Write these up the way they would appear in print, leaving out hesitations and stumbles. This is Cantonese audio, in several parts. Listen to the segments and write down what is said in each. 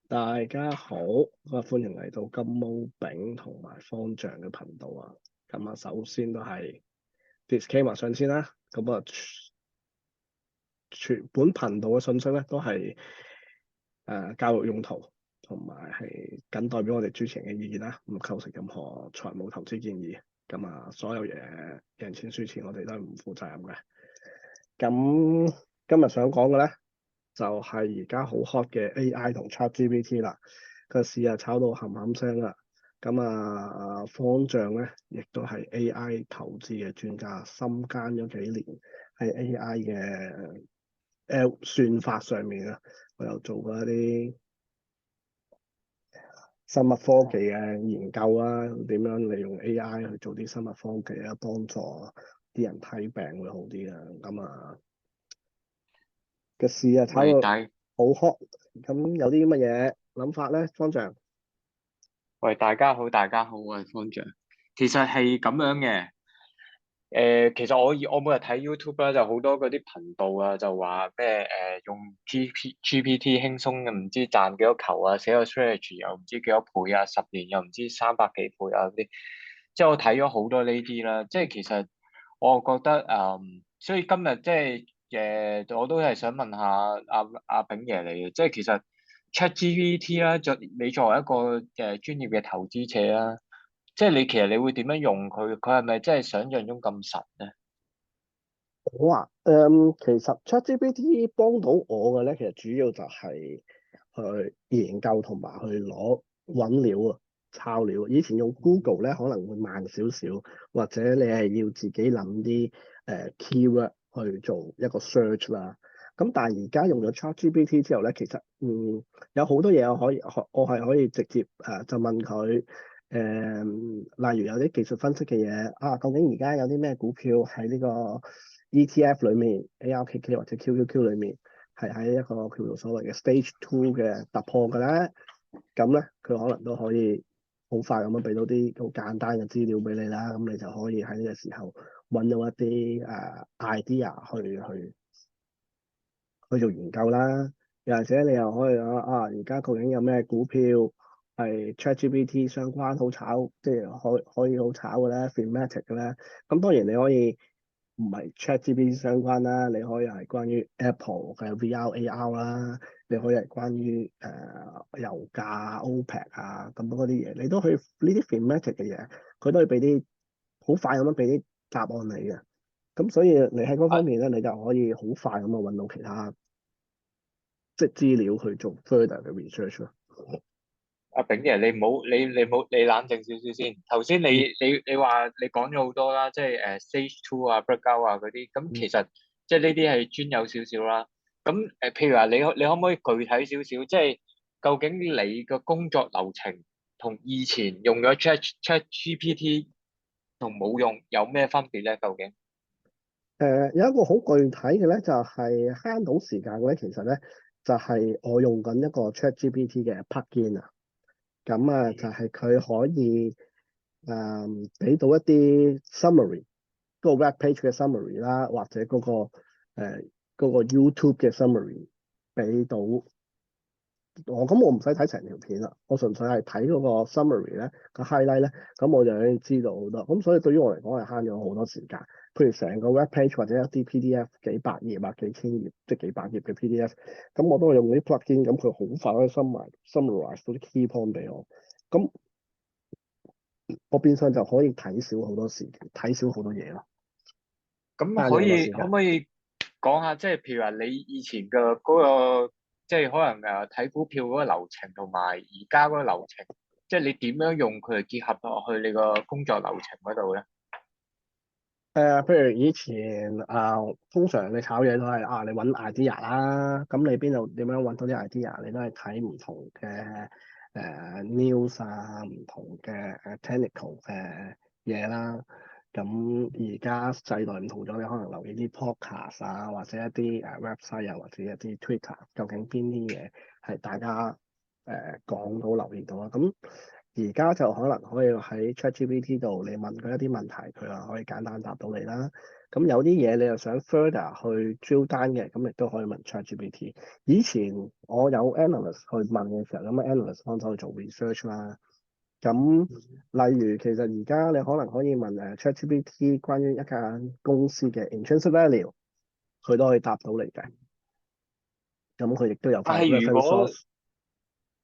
大家好，歡迎嚟到金毛炳同埋方丈嘅頻道啊。咁啊，首先都係 disclaimer 上先啦。咁啊，全本頻道嘅信息咧都係教育用途，同埋係僅代表我哋主持人嘅意見啦，唔構成任何財務投資建議。咁啊，所有嘢贏錢輸錢，我哋都係唔負責任嘅。咁今日想講嘅咧，就係而家好 hot 嘅 AI 同 ChatGPT 啦，個市啊炒到冚冚聲啦。咁啊，方丈咧亦都係 AI 投資嘅專家，深耕咗幾年喺 AI 嘅算法上面啊，我又做過一啲生物科技嘅研究啊，點樣利用 AI 去做啲生物科技啊，幫助啲人睇病會好啲啊。咁啊，個市啊炒到喂大好 hot，咁有啲乜嘢諗法咧？方丈？喂，大家好，大家好，我係方丈。其實係咁樣嘅，其實我每日睇 YouTube 啦，就好多嗰啲頻道啊，就話咩用 GPT 輕鬆嘅，唔知賺幾多球啊，寫個 strategy 又唔知幾多倍啊，10年又唔知300幾倍啊嗰啲，即係我睇咗好多呢啲啦。即係其實我覺得所以今日即係我都係想問下阿炳爺你嘅，即係其實 ChatGPT 啦，你作為一個專業嘅投資者啦。即係你其實你會點樣用佢？佢係咪真係想象中咁實咧？好啊，其實 ChatGPT 幫到我嘅咧，其實主要就係去研究同埋去揾料啊、抄料。以前用 Google 咧可能會慢少少，或者你係要自己諗啲keyword 去做一個 search 啦。咁但係而家用咗 ChatGPT 之後咧，其實有好多嘢我係可以直接就問佢例如有啲技術分析嘅嘢啊，究竟而家有啲咩股票喺呢個 ETF 裏面 ARKK 或者 QQQ 裏面係喺一個叫做所謂嘅 Stage Two 嘅突破嘅咧，咁咧佢可能都可以好快咁樣俾到啲好簡單嘅資料俾你啦，咁你就可以喺呢個時候揾到一啲idea 去做研究啦。又或者你又可以而家究竟有咩股票係 ChatGPT 相關好炒，即係可以好炒嘅咧，thematic 嘅咧。咁當然你可以唔係 ChatGPT 相關啦，你可以係關於 Apple 嘅 VR、AR 啦，你可以係關於油價、OPEC 啊咁多嗰啲嘢，你都可以呢啲 thematic 嘅嘢，佢都可以俾啲好快咁樣俾啲答案你嘅。咁所以你喺嗰方面咧，你就可以好快咁啊揾到其他即係資料去做 further 嘅 research 咯。阿炳爺，你冷靜少少先。頭先你嗯你話你講咗好多啦，即係stage two 啊、breakout 啊嗰啲。咁嗯。其實即係呢啲係專有少少啦。咁譬如話你可唔可以具體少少？即係究竟你嘅工作流程同以前用咗 ChatGPT 同冇用有咩分別咧？究竟？有一個好具體嘅咧，就係慳到時間嘅咧，其實咧就係我用緊一個 ChatGPT 嘅 plugin 啊，咁啊就係佢可以俾到一啲 summary，嗰個 web page 嘅 summary 啦，或者嗰個 YouTube 嘅 summary 俾到。我唔使睇成條片啦，我純粹係睇嗰個 summary 咧，個 highlight 咧，咁我就已經知道好多。咁所以對於我嚟講係慳咗好多時間。譬如成個 web page 或者一啲 PDF 幾百頁啊、幾千頁，即係幾百頁嘅 PDF，咁我都係用啲 plugin，咁佢好快可以 summarize 到啲 key point 俾我。咁我變相就可以睇少好多時間，睇少好多嘢咯，慳咗好多時間。可唔可以講下，即係譬如話你以前嘅嗰個，即係可能睇股票嗰個流程，同埋而家嗰個流程，即係你點樣用佢嚟結合落去你個工作流程嗰度咧？譬如以前通常你炒嘢都係你揾 idea 啦，咁你邊度點樣揾到啲 idea？你都係睇唔同嘅news 啊，唔同嘅technical 嘅嘢啦。咁而家世代唔同咗，你可能留意啲 podcast 啊，或者一啲website 啊，或者一啲 Twitter，究竟邊啲嘢係大家講到留意到啊？咁而家就可能可以喺 ChatGPT 度，你問佢一啲問題，佢就可以簡單答到你啦。咁有啲嘢你又想 further 去 drill down 嘅，咁亦都可以問 ChatGPT。以前我有 analyst 去問嘅時候，咁 analyst 幫手去做 research 啦。咁例如其實而家你可能可以問ChatGPT 關於一間公司嘅 intrinsic value，佢都可以答到你嘅。咁佢亦都有塊 但係如 reference 果 source。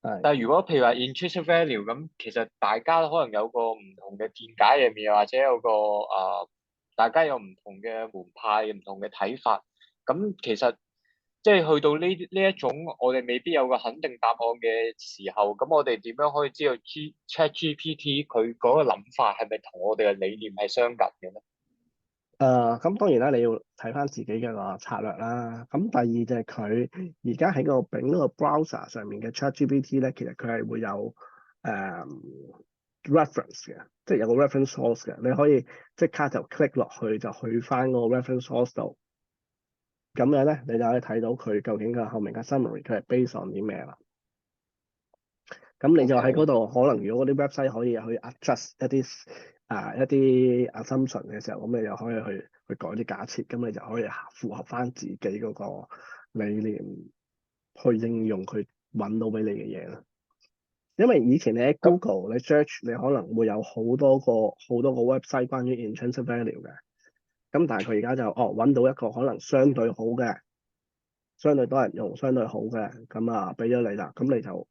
係。但係如果譬如話 intrinsic value 咁，其實大家可能有個唔同嘅見解入面，又或者有個大家有唔同嘅門派、唔同嘅睇法。咁其實即係去到呢一種，我哋未必有個肯定答案嘅時候，咁我哋點樣可以知道 ChatGPT 佢嗰個諗法係咪同我哋嘅理念係相近嘅咧？咁當然啦，你要睇翻自己嘅個策略啦。咁第二就係佢而家喺個丙嗰個 browser 上面嘅 ChatGPT 咧，其實佢係會有誒、reference 嘅，即係有個 reference source 嘅。你可以即刻就 click 落去，就去翻嗰個 reference source 度。咁樣咧，你就可以睇到佢究竟個後面嘅 summary 佢係 based on 啲咩啦。咁你就喺嗰 OK。度，可能如果嗰啲 website 可以去 adjust 一啲 assumption 嘅時候，咁你就可以去改啲假設，咁你就可以符合翻自己嗰個理念去應用佢揾到俾你嘅嘢啦。因為以前你喺 咁 Google 你 search 你可能會有好多個 website 關於 intrinsic value 嘅，咁但係佢而家就揾到一個可能相對好嘅、相對多人用、相對好嘅，咁俾咗你啦，咁你就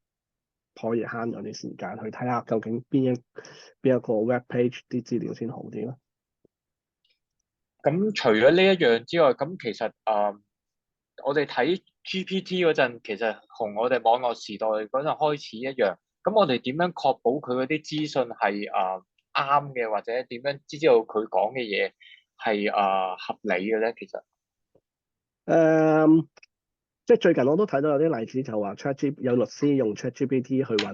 可以慳咗啲時間去睇下究竟邊一個 web page 啲資料先好啲咯。咁除咗呢一樣之外，咁其實我哋睇 GPT 嗰陣，其實同我哋網絡時代嗰陣開始一樣。咁我哋點樣確保佢嗰啲資訊係啱嘅，或者點樣知道佢講嘅嘢係合理嘅咧？其實誒、即係最近我都睇到有啲例子，就話 有律師用 ChatGPT 去揾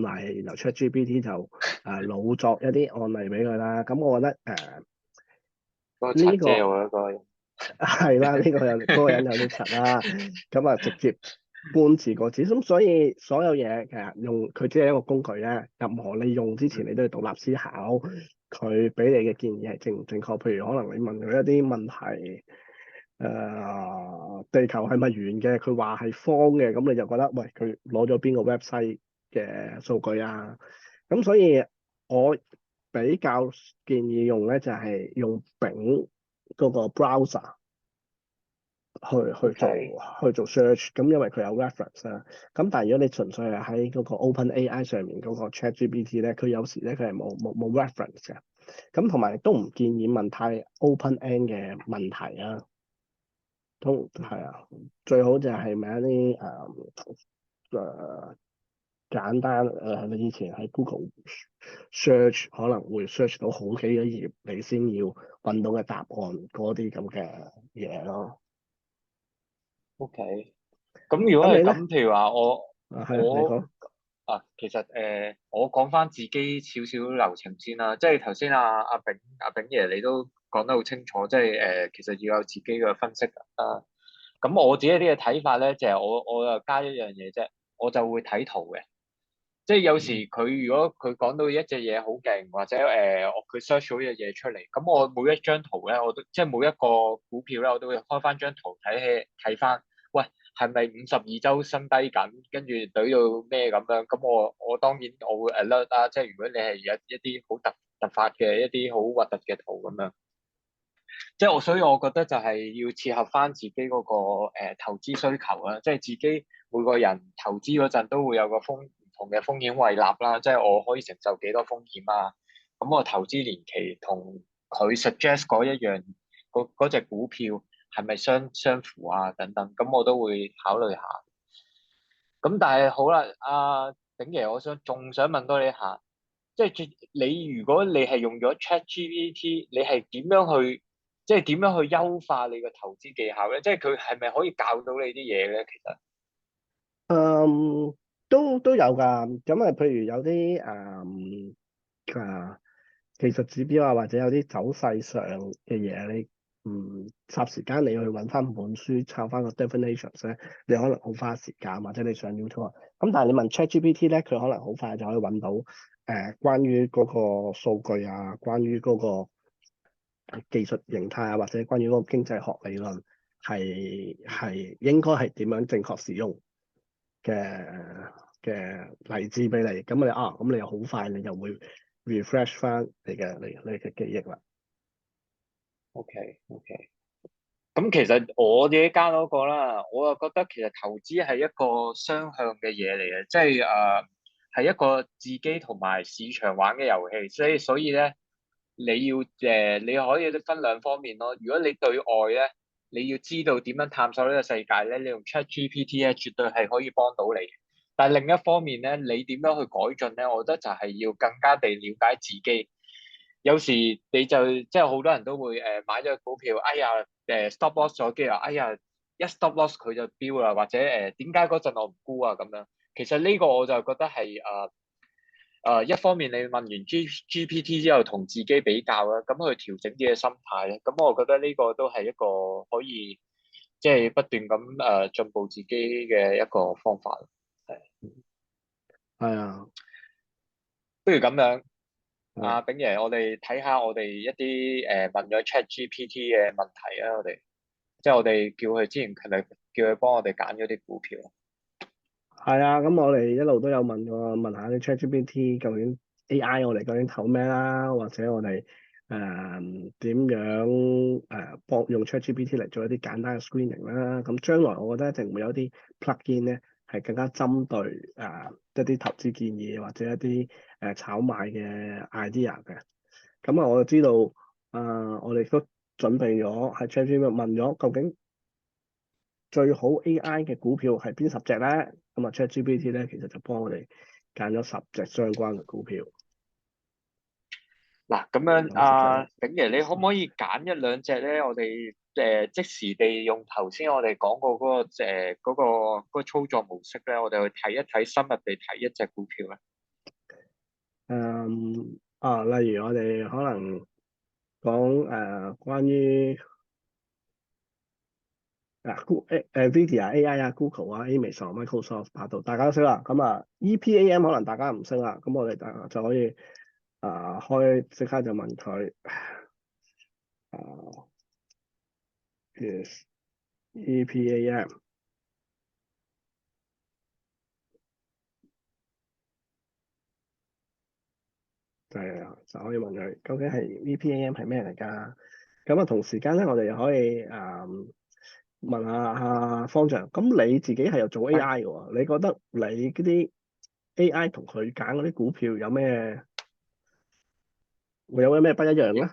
案例，然後 ChatGPT 就老作一啲案例俾佢啦。咁我覺得嗰個呢、個柒啫，我覺得嗰個係啦，嗰個人有啲柒啦，咁直接搬字過紙，咁所以所有嘢其實用佢只係一個工具啫。任何你用之前，你都要獨立思考，佢俾你嘅建議係正唔正確。譬如可能你問佢一啲問題，地球係咪圓嘅？佢話係方嘅，咁你就覺得喂，佢攞咗邊個 website 嘅數據啊？咁所以我比較建議用咧，就係用丙嗰個 browser。去做 OK。去做 search，咁因為佢有 reference 啦。咁但係如果你純粹係喺嗰個 OpenAI 上面嗰個 ChatGPT 咧，佢有時咧佢係冇 reference 嘅。咁同埋都唔建議問太 open-end 嘅問題啊。都係啊，最好就係問一啲誒簡單你以前喺 Google search 可能會 search 到好幾個頁，你先要揾到嘅答案嗰啲咁嘅嘢咯。OK。咁如果咁你咧？係咁，譬如話係啊，你我講。其實我講翻自己少少流程先啦。即係頭先阿炳爺你都講得好清楚，即係其實要有自己嘅分析啊。咁我自己啲嘅睇法咧，就係我又加一樣嘢啫，我就會睇圖嘅。即係有時佢如果佢講到一隻嘢好勁，或者佢 search 咗一隻嘢出嚟，咁我每一張圖咧，我都即係每一個股票咧，我都會開翻張圖睇翻，喂，係咪52周新低緊，跟住懟到咩咁樣？咁我當然我會 alert 啦。即係如果你係有一啲好突發嘅一啲好核突嘅圖咁樣，即係所以我覺得就係要切合翻自己嗰個投資需求啦。即係自己每個人投資嗰陣都會有個唔同嘅風險胃納啦。即係我可以承受幾多風險啊？咁我投資年期同佢 suggest 嗰一樣嗰隻股票係咪相符啊？等等，咁我都會考慮下。咁但係好啦，鼎爺，我仲想問多你一下，即係你如果你係用咗 ChatGPT，你係點樣去，即係點樣去優化你個投資技巧咧？即係佢係咪可以教到你啲嘢咧？其實嗯，都有㗎。咁譬如有啲技術指標啊，或者有啲走勢上嘅嘢，你霎時間你去揾翻本書抄翻個 definitions 咧，你可能好花時間，或者你上 YouTube。咁但係你問 ChatGPT 咧，佢可能好快就可以揾到關於嗰個數據啊，關於嗰個技術形態啊，或者關於嗰個經濟學理論係應該係點樣正確使用嘅例子俾你，咁咁你又好快，你又會 refresh 翻你嘅記憶啦。OK OK。咁其實我自己加嗰個啦，我又覺得其實投資係一個雙向嘅嘢嚟嘅，即係係一個自己同埋市場玩嘅遊戲，所以咧你可以分兩方面咯。如果你對外咧，你要知道點樣探索呢個世界咧，你用 ChatGPT 咧絕對係可以幫到你。但係另一方面咧，你點樣去改進咧？我覺得就係要更加地了解自己。有時你就即係好多人都會買咗個股票，哎呀stop loss 咗機啊，哎呀一 stop loss 佢就飆啦，或者點解嗰陣我唔沽啊咁樣。其實呢個我就覺得係一方面你問完 GPT 之後同自己比較啦，咁去調整自己嘅心態咧，咁我覺得呢個都係一個可以即係不斷咁進步自己嘅一個方法。係，係啊，不如咁樣。係阿炳爺，我哋睇下我哋一啲問咗 ChatGPT 嘅問題啊，即係我哋叫佢之前係咪叫佢幫我哋揀咗啲股票？係啊，咁我哋一路都有問下啲 ChatGPT 究竟 AI 我哋究竟投咩啦，或者我哋點樣幫用 ChatGPT 嚟做一啲簡單嘅 screening 啦。咁將來我覺得一定會有啲 plugin 咧係更加針對一啲投資建議或者一啲炒賣嘅 idea 嘅。咁我就知道我哋都準備咗喺 ChatGPT 問咗究竟最好 AI 嘅股票係邊10隻咧？咁啊，ChatGPT 咧其實就幫我哋揀咗10隻相關嘅股票，嗱，咁樣有10隻啦。炳爺，你可唔可以揀一兩隻咧？我哋即時地用頭先我哋講過嗰個操作模式咧，我哋去睇一睇，深入地睇一隻股票咧。例如我哋可能講關於Nvidia AI 啊、Google 啊、Amazon、Microsoft、百度，大家都識啦。咁EPAM 可能大家唔識啦，咁我哋就可以即刻就問佢啊，is EPAM 就可以問佢究竟係 EPAM 係咩嚟㗎？咁同時間咧，我哋又可以問下方丈，咁你自己係有做 係。AI 嘅喎，你覺得你嗰啲 AI 同佢揀嗰啲股票會有咩不一樣咧？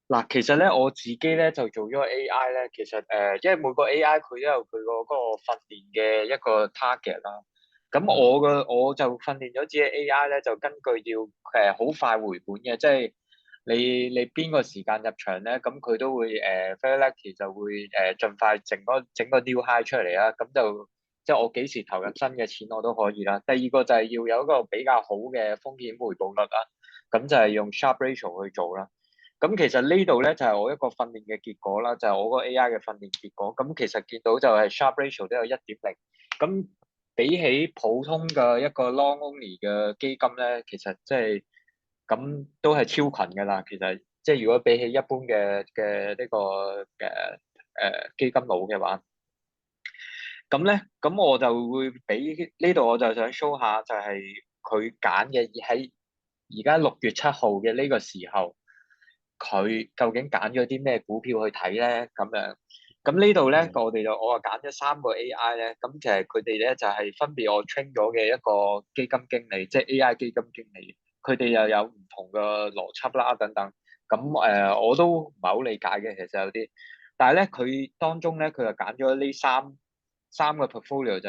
嗱，其實咧我自己咧就做咗個 AI 咧，其實因為每個 AI 佢都有佢個嗰個訓練嘅一個 target 啦。咁啊，我就訓練咗自己 AI 咧，就根據要好快回本嘅，即係你邊個時間入場咧，咁佢都會very lucky 就會盡快整個 new high 出嚟啦。咁就即係我幾時投入新嘅錢我都可以啦。第二個就係要有一個比較好嘅風險回報率啦。咁就係用 Sharpe ratio 去做啦。咁其實呢度咧就係我一個訓練嘅結果啦，就係我個 AI 嘅訓練結果。咁其實見到就係 Sharpe ratio 都有1.0。咁比起普通嘅一個 long only 嘅基金咧，其實即係咁都係超群㗎啦。其實即係如果比起一般嘅呢個基金佬嘅話，咁咧咁我就會俾呢度我就想 show 下就係佢揀嘅喺而家6月7號嘅呢個時候。佢究竟揀咗啲咩股票去睇咧？咁樣，咁呢度咧，係我啊揀咗3個 AI 咧，咁其實佢哋咧就係分別我 train 咗嘅一個基金經理，即係 AI 基金經理，佢哋又有唔同嘅邏輯啦等等。咁我都唔係好理解嘅，其實有啲，但係咧佢當中咧，佢就揀咗呢三個 portfolio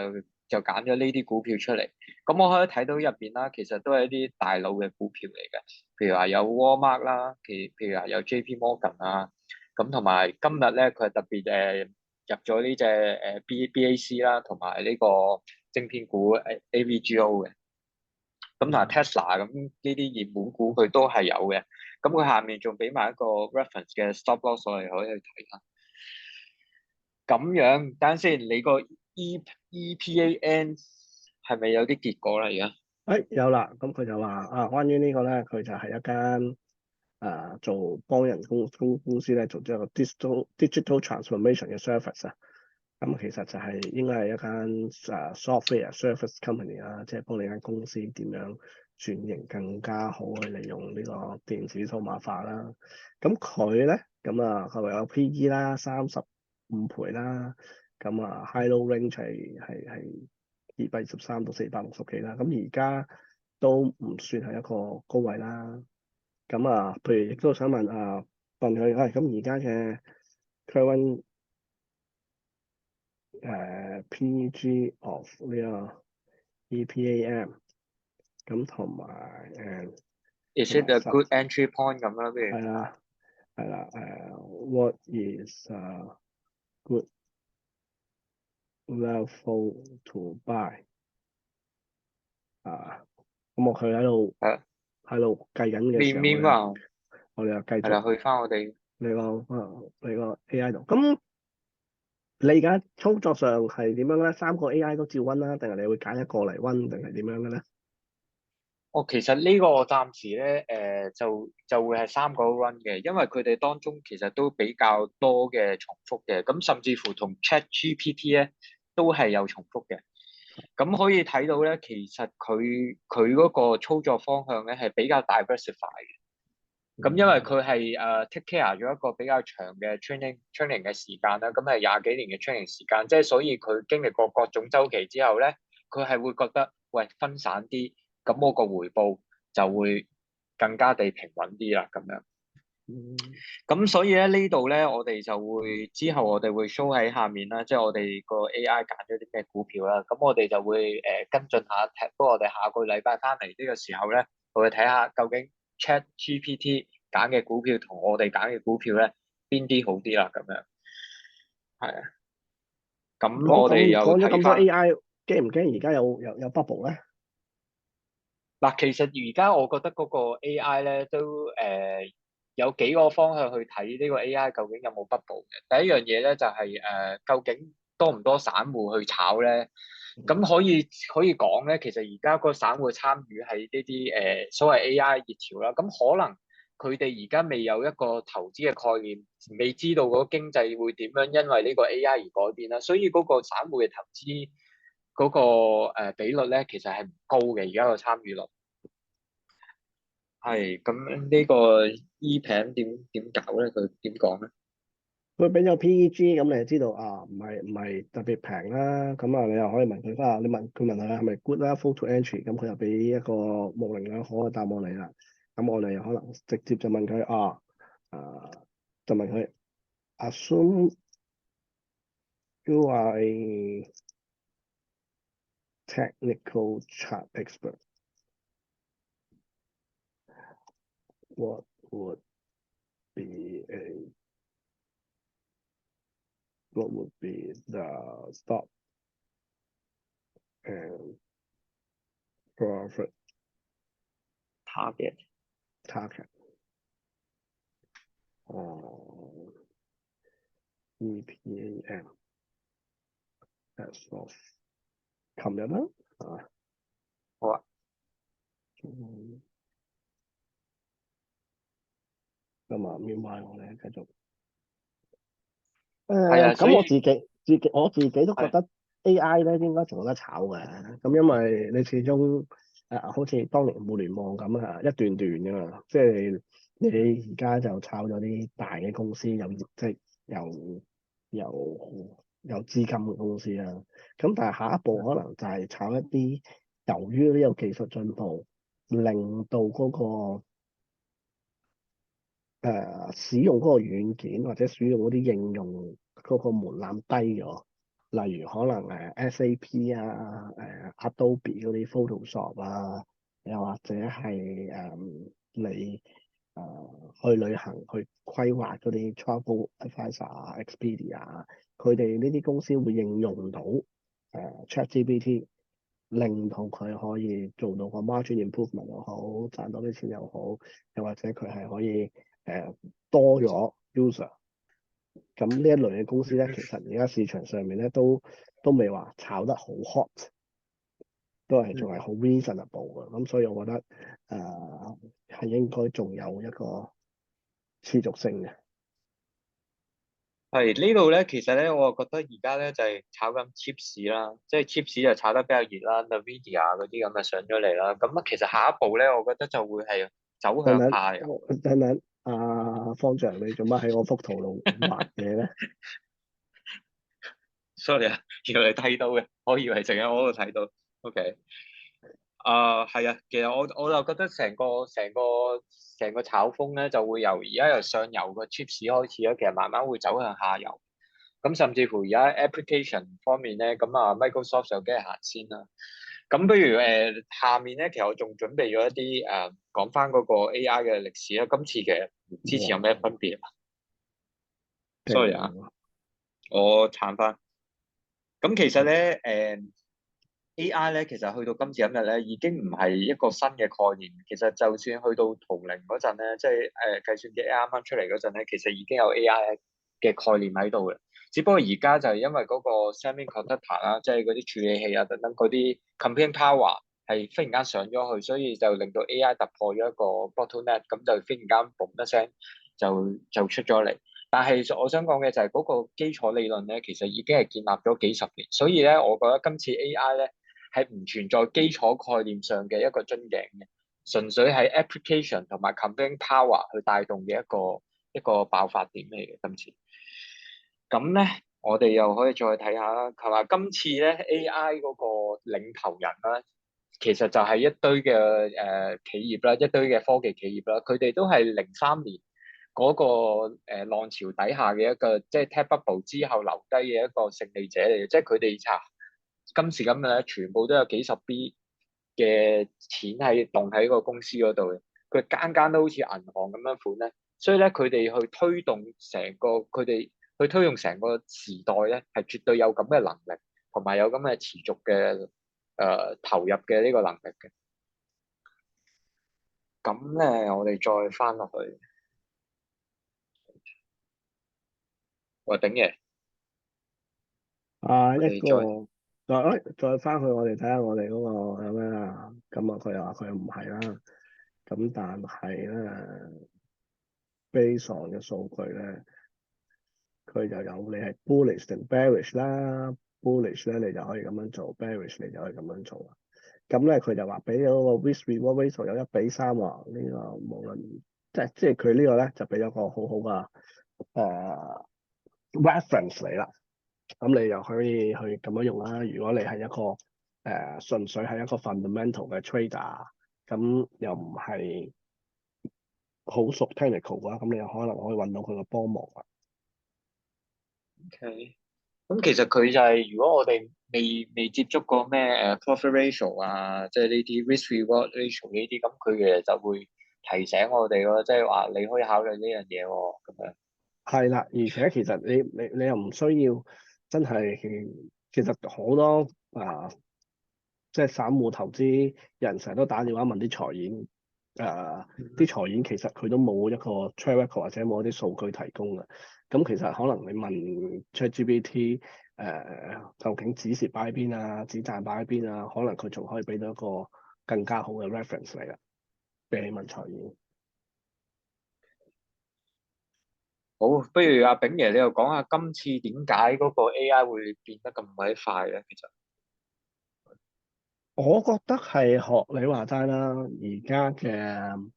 就揀咗呢啲股票出嚟。咁我可以睇到入邊啦，其實都係一啲大佬嘅股票嚟嘅。譬如話有 Walmart 啦，譬如話有 JP Morgan 啊，咁同埋今日咧佢係特別入咗呢隻BAC 啦，同埋呢個晶片股AVGO 嘅，咁同埋 Tesla 咁呢啲熱門股佢都係有嘅，咁佢下面仲俾埋一個 reference 嘅 stop loss 我哋可以去睇下。咁樣，等陣先，你個 EPAN 係咪有啲結果啦？而家有啦，咁佢就話關於呢個咧，佢就係一間做幫人公司咧做咗一個 digital transformation 嘅 service 啊。咁其實就係應該係一間software service company 啦，即係幫你間公司點樣轉型更加好去利用呢個電子數碼化啦。咁佢咧佢有 PE 啦35倍啦，咁high low range 係223到460幾啦。咁而家都唔算係一個高位啦。譬如亦都想問佢，咁而家嘅 current PEG of 呢個 EPAM 咁？Is 同 it 埋 a 實 good entry point 咁啦？不如係啦係啦what is good level to buy 咁佢係喺度計緊嘅時候，面啊，我哋又繼續係啦，去翻我哋。你個 AI 度。咁你而家操作上係點樣咧？3個 AI 都照温啦，定係你會揀一個嚟温，定係點樣嘅咧？其實呢個我暫時咧，就會係3個 run 嘅，因為佢哋當中其實都比較多嘅重複嘅，咁甚至乎同 ChatGPT 咧都係有重複嘅。咁可以睇到咧，其實佢嗰個操作方向咧係比較 diversify 嘅。咁因為佢係take care 咗一個比較長嘅 training 嘅時間啦，咁係廿幾年嘅 training 時間，即係所以佢經歷過各種週期之後咧，佢係會覺得喂分散啲，咁我個回報就會更加地平穩啲啦，咁樣。嗯咁所以咧呢度咧，我哋就會之後我哋會 show 喺下面啦，即係我哋個 AI 揀咗啲咩股票啦，咁我哋就會跟進下，不過我哋下個禮拜翻嚟呢個時候咧，我會睇下究竟 ChatGPT 揀嘅股票同我哋揀嘅股票咧邊啲好啲啦，咁樣係啊。咁講我哋又講講咗咁多 睇翻。AI，驚唔驚而家有 bubble 咧？嗱，其實而家我覺得嗰個 AI 咧都有幾個方向去睇呢個 AI 究竟有冇 bubble 嘅。第一樣嘢咧就係究竟多唔多散戶去炒咧？咁可以講咧，其實而家個散戶參與喺呢啲所謂 AI 熱潮啦。咁可能佢哋而家未有一個投資嘅概念，未知道嗰個經濟會點樣因為呢個 AI 而改變啦。所以嗰個散戶嘅投資嗰個比率咧，其實係唔高嘅。而家個參與率。係咁呢個 E 餅點搞咧？佢點講咧？佢俾咗 PEG，咁你就知道唔係特別平啦。你又可以問佢佢問佢係咪 good 啦，full to entry，咁佢又俾一個模棱兩可嘅答案你啦。咁我哋又可能直接就問佢啊，就問佢 assume you are a technical chart expert, what would be a what would be the stop and profit target target on EPAM as of 琴日啦，好啊。嗯meanwhile 我哋繼續。係啊，所以咁我自己都覺係得 AI 咧應該仲有得炒嘅。咁因為你始終好似當年互聯網咁一段段㗎嘛，即係你而家就炒咗啲大嘅公司，即係有資金嘅公司啦。咁但係下一步可能就係炒一啲由於呢個技術進步，令到嗰個使用嗰個軟件或者使用嗰啲應用嗰個門檻低咗，例如可能SAP Adobe 嗰啲 Photoshop 又或者係你去旅行去規劃嗰啲 Travel Advisor Expedia，佢哋呢啲公司會應用到ChatGPT，令到佢可以做到個 margin improvement 又好，賺多啲錢又好，又或者佢係可以多咗 user，咁呢一類嘅公司咧，其實而家市場上面咧都未話炒得好 hot，都係仲係好 reasonable 嘅，咁所以我覺得係應該仲有一個持續性嘅。係呢度咧，其實咧，我覺得而家咧就係炒緊 chips 啦，即係 chips 就炒得比較熱啦，Nvidia 嗰啲咁嘅上咗嚟啦。咁啊，其實下一步咧，我覺得就會係走等等，向下游。等等，方丈，你做乜喺我幅圖度畫嘢咧？sorry 啊，原來你睇到嘅，我以為淨係我度睇到。OK。係啊，其實我就覺得成個炒風咧，就會由而家由上游個 chips 開始咧，其實慢慢會走向下游。咁甚至乎而家 application 方面咧，咁啊 Microsoft 就梗係行先啦。咁不如下面咧，其實我仲準備咗一啲講翻嗰個 AI 嘅歷史啦。今次其實同之前有咩分別啊？sorry 啊，勁我撐翻。咁其實咧AI 咧，其實去到今時今日咧，已經唔係一個新嘅概念。其實就算去到圖靈嗰陣咧，即係計算機啱啱出嚟嗰陣咧，其實已經有 AI 嘅概念喺度嘅。只不過而家就係因為嗰個 semiconductor 啦，即係嗰啲處理器啊等等嗰啲 computing power 係忽然間上咗去，所以就令到 AI 突破咗一個 bottleneck，咁就忽然間嘣一聲就出咗嚟。但係我想講嘅就係嗰個基礎理論咧，其實已經係建立咗幾十年，所以咧，我覺得今次 AI 咧，係唔存在基礎概念上嘅一個樽頸嘅，純粹係 application 同埋 computing power 去帶動嘅一個爆發點嚟嘅今次。咁咧，我哋又可以再睇下啦，係嘛？今次咧 AI 嗰個領頭人啦，其實就係一堆嘅企業啦，一堆嘅科技企業啦，佢哋都係03年嗰個浪潮底下嘅一個，即係 tech bubble 之後留低嘅一個勝利者嚟嘅，即係佢哋今時今日咧，全部都有幾十 B 嘅錢係凍喺個公司嗰度嘅，佢間間都好似銀行咁樣款咧，所以咧佢哋去推動成個佢哋去推動成個時代咧，係絕對有咁嘅能力，同埋有咁嘅持續嘅投入嘅呢個能力嘅。咁咧，我哋再翻落去，我頂嘢，我一哋再個再翻去我哋睇下我哋嗰個有咩啦。咁啊，佢又話佢又唔係啦。咁但係咧，base on 嘅數據咧，佢就有你係 bullish 定 bearish 啦。bullish 咧你就可以咁樣做，bearish 你就可以咁樣做啦。咁咧佢就話俾咗個 risk reward ratio 有1:3喎。呢個無論即係佢呢個咧就俾咗個好好嘅reference 嚟啦。咁你又可以去咁樣用啦。如果你係一個純粹係一個 fundamental 嘅 trader，咁又唔係好熟 technical 嘅話，咁你又可能可以揾到佢個幫忙啊。，OK。咁其實佢就係、如果我哋未接觸過咩profit ratio 啊，即係呢啲 risk reward ratio 呢啲，咁佢其實就會提醒我哋咯，即係話你可以考慮呢樣嘢喎，咁樣。係啦，而且其實你又唔需要真係，其實好多即係散戶投資人成日都打電話問啲財演，啲財演其實佢都冇一個 track record 或者冇一啲數據提供嘅。咁其實可能你問 ChatGPT 究竟止蝕擺喺邊啊，止賺擺喺邊啊，可能佢仲可以俾到一個更加好嘅 reference 嚟啦，比起問財演。好，不如阿炳爺你又講下今次點解嗰個 AI 會變得咁鬼快咧？其實我覺得係學你話齋啦，而家嘅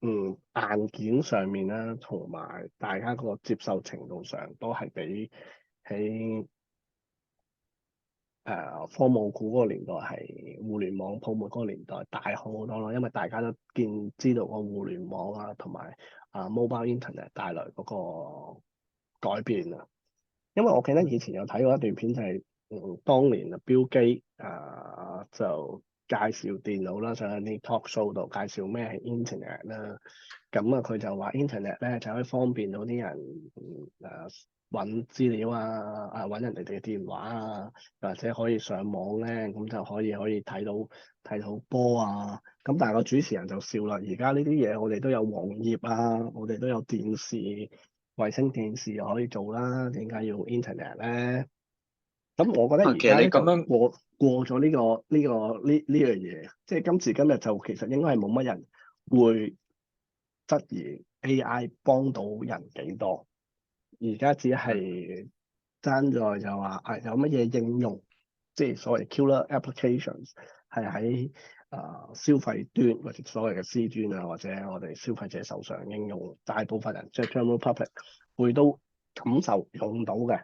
硬件上面啦，同埋大家個接受程度上，都係比喺科網股嗰個年代係互聯網泡沫嗰個年代大好好多咯。因為大家都知道個互聯網啊，同埋mobile internet 帶來嗰個改變啊。因為我記得以前有睇過一段片，就係當年啊 Bill Gates 就介紹電腦啦，上啲 talk show 度介紹咩係 internet 啦。咁佢就話 internet 咧就可以方便到啲人揾資料揾人哋嘅電話啊，或者可以上網咧，咁就可以睇到波啊。咁但係個主持人就笑啦，而家呢啲嘢我哋都有網頁啊，我哋都有電視、衛星電視又可以做啦，點解要用 internet 咧？咁我覺得而其實家咧就你咁樣過咗呢樣嘢，即係今時今日就其實應該係冇乜人會質疑 AI 幫到人幾多，而家只係爭在就話有乜嘢應用，即係所謂 killer applications 係喺消費端或者所謂嘅 C 端啊，或者我哋消費者手上應用，大部分人即係 general public 會都感受用到嘅。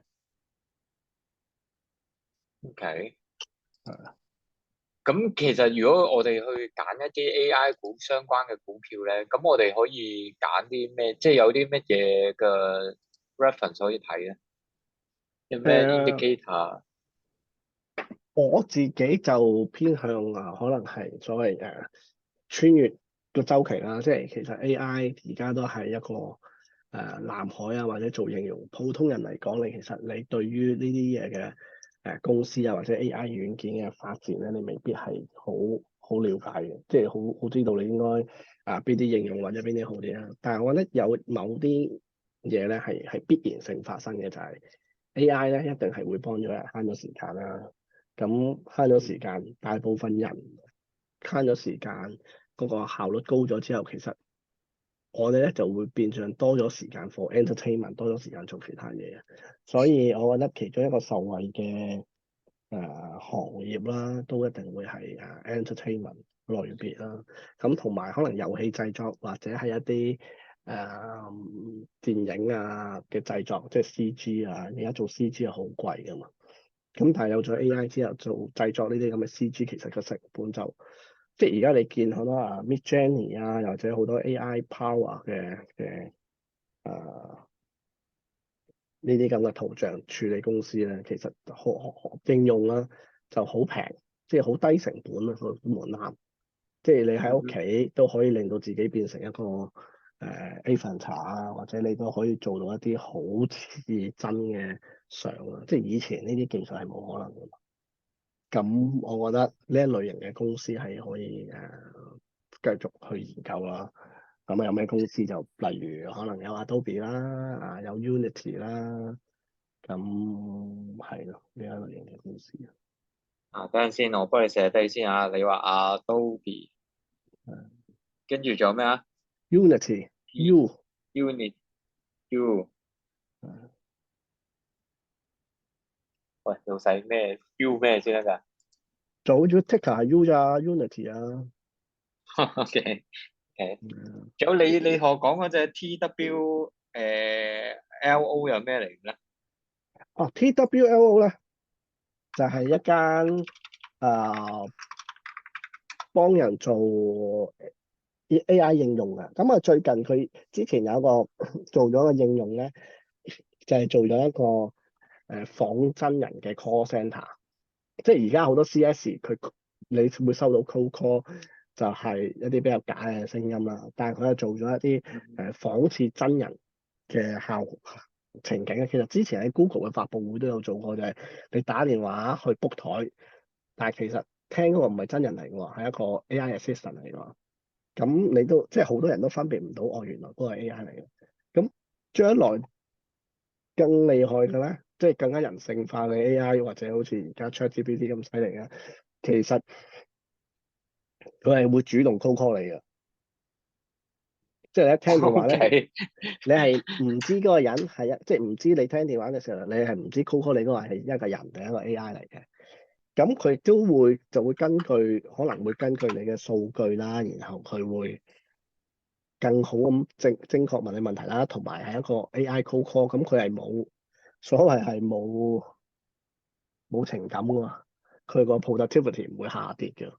OK。係咁其實如果我哋去揀一啲 AI 股相關嘅股票咧，咁我哋可以揀啲咩？即係有啲乜嘢嘅 reference 可以睇咧？有咩 誒，indicator？我自己就偏向可能係所謂穿越個周期啦，即係其實 AI 而家都係一個藍海啊，或者做應用。普通人嚟講，你其實你對於呢啲嘢嘅公司啊，或者 AI 軟件嘅發展咧，你未必係好了解嘅，即係好知道你應該邊啲應用或者邊啲好啲啦。但係我覺得有某啲嘢咧係必然性發生嘅，就係 AI 咧一定係會幫咗人慳咗時間啦。咁慳咗時間，大部分人慳咗時間，嗰個效率高咗之後，其實我哋咧就會變相多咗時間 for entertainment，多咗時間做其他嘢。所以我覺得其中一個受惠嘅行業啦，都一定會係entertainment 類別啦。咁同埋可能遊戲製作或者係一啲電影啊嘅製作，即係 CG 啊，而家做 CG 係好貴㗎嘛。咁但係有咗 AI 之後，做製作呢啲咁嘅 CG，其實個成本就即係而家你見好多Midjourney 啊，又或者好多 AI power 嘅呢啲咁嘅圖像處理公司咧，其實好應用啦，就好平，即係好低成本啊個門檻，即係你喺屋企都可以令到自己變成一個avatar 啊，或者你都可以做到一啲好似真嘅相啊，即係以前呢啲技術係冇可能嘅。咁我覺得呢一類型嘅公司係可以繼續去研究啦。咁有咩公司就例如可能有 Adobe 啦，有 Unity 啦，咁係咯呢一類型嘅公司。啊，等陣先，我幫你寫低先啊。你話 Adobe，跟住仲有咩啊 Unity T U Unit U，喂，老細咩 U 咩先得㗎就好似 Ticker 係 U 咋 Unity 啊。？OK OK，嗯仲有你同我講嗰隻 TW LO 又咩嚟嘅咧？TWLO 咧就係一間啊幫人做 AI 應用嘅。咁最近佢之前有一個做咗個應用咧，就係做咗一個仿真人嘅 call center。即係而家好多 CS 你會收到 cold call 就係一啲比較假嘅聲音啦，但係佢又做咗一啲仿似真人嘅情景啊。其實之前喺 Google 嘅發佈會都有做過，就係你打電話去 book 台，但係其實聽嗰個唔係真人嚟嘅喎，係一個 AI assistant 嚟嘅喎。咁你都即係好多人都分別唔到，哦，原來嗰個係 AI 嚟嘅。咁將來更厲害嘅咧，即係更加人性化嘅 AI，或者好似而家 ChatGPT 咁犀利嘅，其實佢係會主動 call call 你嘅。即係你一聽電話咧，OK，你係唔知嗰個人係即係唔知你聽電話嘅時候，你係唔知 call call 你嗰個係一個人定一個 AI 嚟嘅。咁佢都就會可能會根據你嘅數據啦，然後佢會更好咁精確問你問題啦，同埋係一個 AI call call，咁佢係所謂係冇情感噶嘛，佢個 productivity 唔會下跌嘅。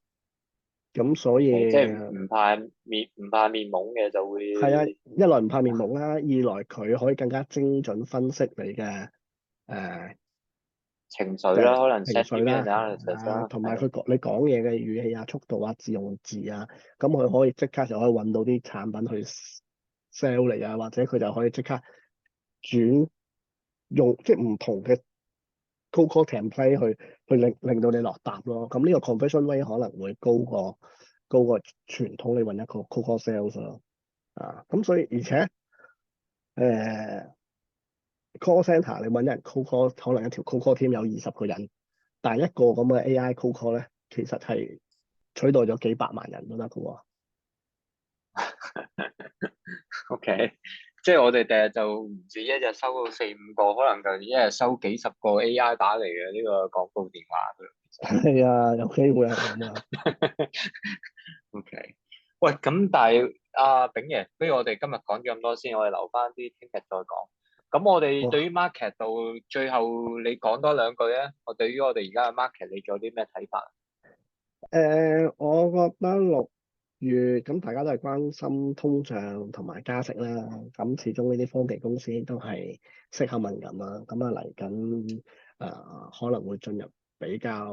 咁所以即係唔怕面懵嘅就係啊，會一來唔怕面懵啦，二來佢可以更加精準分析你嘅誒即係情緒啦，可能 情緒啦，sentiment analysis 啦，同埋係你講嘢嘅語氣啊、速度啊、自用字啊，咁佢可以即刻就可以揾到啲產品去 sell 你啊，或者佢就可以即刻轉用即係唔同嘅 cold call template 去令到你落答咯。咁呢個 conversion rate 可能會高過傳統你揾一個 cold call sales 咯。咁所以而且誒 call center 你揾人 cold call，可能一條 cold call team 有20個人，但係一個咁嘅 AI cold call 咧，其實係取代咗幾百萬人都得嘅喎。OK，即係我哋第日就唔止一日收到4、5個，可能就一日收幾十個 AI 打嚟嘅呢個廣告電話㗎。係啊，有機會係咁啊。OK，喂，咁但係阿炳爺，不如我哋今日講咗咁多先，我哋留翻啲聽日再講。咁我哋對於 哇 market 度，最後你講多兩句咧，我對於我哋而家嘅 market，你仲有啲咩睇法？我覺得6月咁大家都係關心通脹同埋加息啦。咁始終呢啲科技公司都係息口敏感啦。咁啊嚟緊可能會進入比較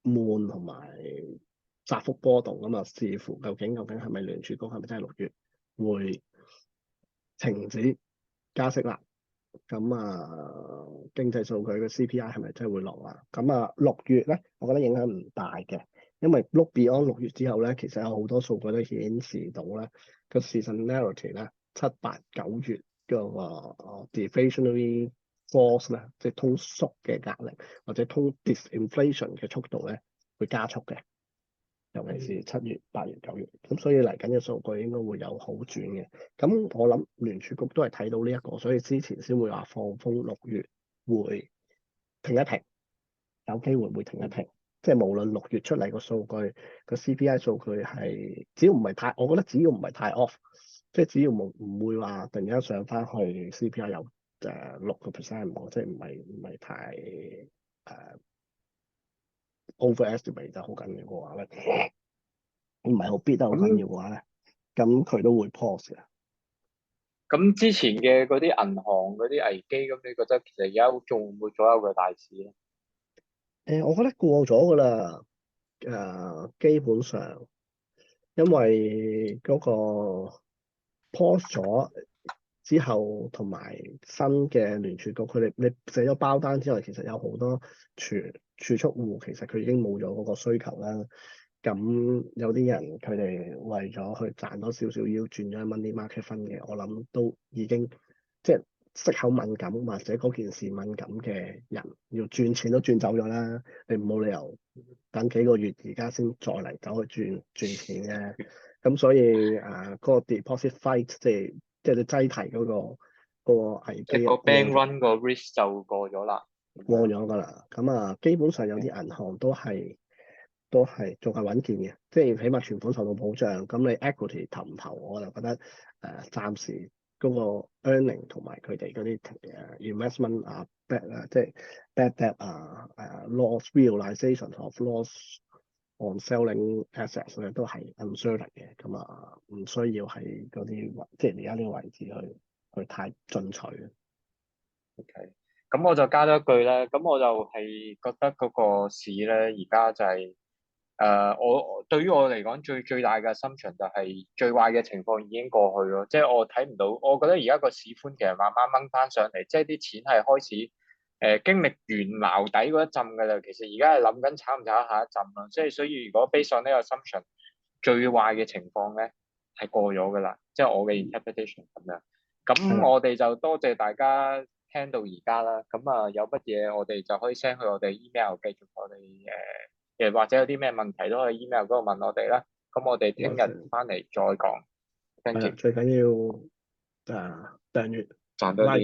悶同埋窄幅波動咁啊，視乎究竟係咪聯儲局係咪真係6月會停止加息啦？咁經濟數據嘅 CPI 係咪真係會落啊？咁6月咧，我覺得影響唔大嘅，因為 look beyond 6月之後咧，其實有好多數據都顯示到咧個 seasonality 咧7、8、9月嘅deflationary force 咧，即係通縮嘅壓力或者disinflation 嘅速度咧會加速嘅。尤其是7月、8月、9月，咁所以嚟緊嘅數據應該會有好轉嘅。咁我諗聯儲局都係睇到呢一個，所以之前先會話放風6月會停一停，有機會會停一停。即係無論6月出嚟個數據個 CPI 數據係，只要唔係太，我覺得只要唔係太 off，即係只要唔會話突然間上翻去 CPI 有6%，即係唔係太overestimate 就好緊要嘅話咧。唔係好必得好緊要咁嘅話咧，咁佢都會 pause 嘅。咁之前嘅嗰啲銀行嗰啲危機，咁你覺得其實而家仲會唔會左右個大市咧？我覺得過咗㗎啦。基本上因為嗰個 pause 咗之後，同埋新嘅聯儲局，佢哋你寫咗包單之後，其實有好多儲蓄戶，其實佢已經冇咗嗰個需求啦。咁有啲人佢哋為咗去賺多少少，要轉咗去 money market fund 嘅，我諗都已經即係息口敏感或者嗰件事敏感嘅人，要轉錢都轉走咗啦。你冇理由等幾個月而家先再嚟走去轉錢嘅。咁所以嗰個 deposit fight 即係你擠提嗰個危機即係個 bank 過 run 個 risk 就過咗啦，咁過樣。咗㗎啦。咁基本上有啲銀行都係仲係穩健嘅，即係起碼存款受到保障。咁你 equity 投唔投，我就覺得暫時嗰個 earning 同埋佢哋嗰啲investment bad 即係 bad debt loss realization of loss on selling assets 咧都係 uncertain 嘅。咁唔需要喺嗰啲位，即係而家呢個位置去太進取。OK，咁我就加多一句咧，咁我就係覺得嗰個市咧，而家就係、我對於我嚟講最大嘅心情就係最壞嘅情況已經過去咯，即係我睇唔到，我覺得而家個市寬其實慢慢掹翻上嚟，即係啲錢係開始經歷完撈底嗰一陣㗎啦，其實而家係諗緊炒唔炒下一陣啦，即係所以如果 based on 呢個 assumption，最壞嘅情況咧係過咗㗎啦，即係我嘅 interpretation 咁樣。係啦，咁我哋就多謝大家聽到而家啦。咁有乜嘢我哋就可以 send 去我哋 email，繼續我哋或者有啲咩問題都可以 email 嗰度問我哋啦。咁我哋聽日翻嚟再講。係 Thank 啦，you，最緊要訂閱。賺多啲。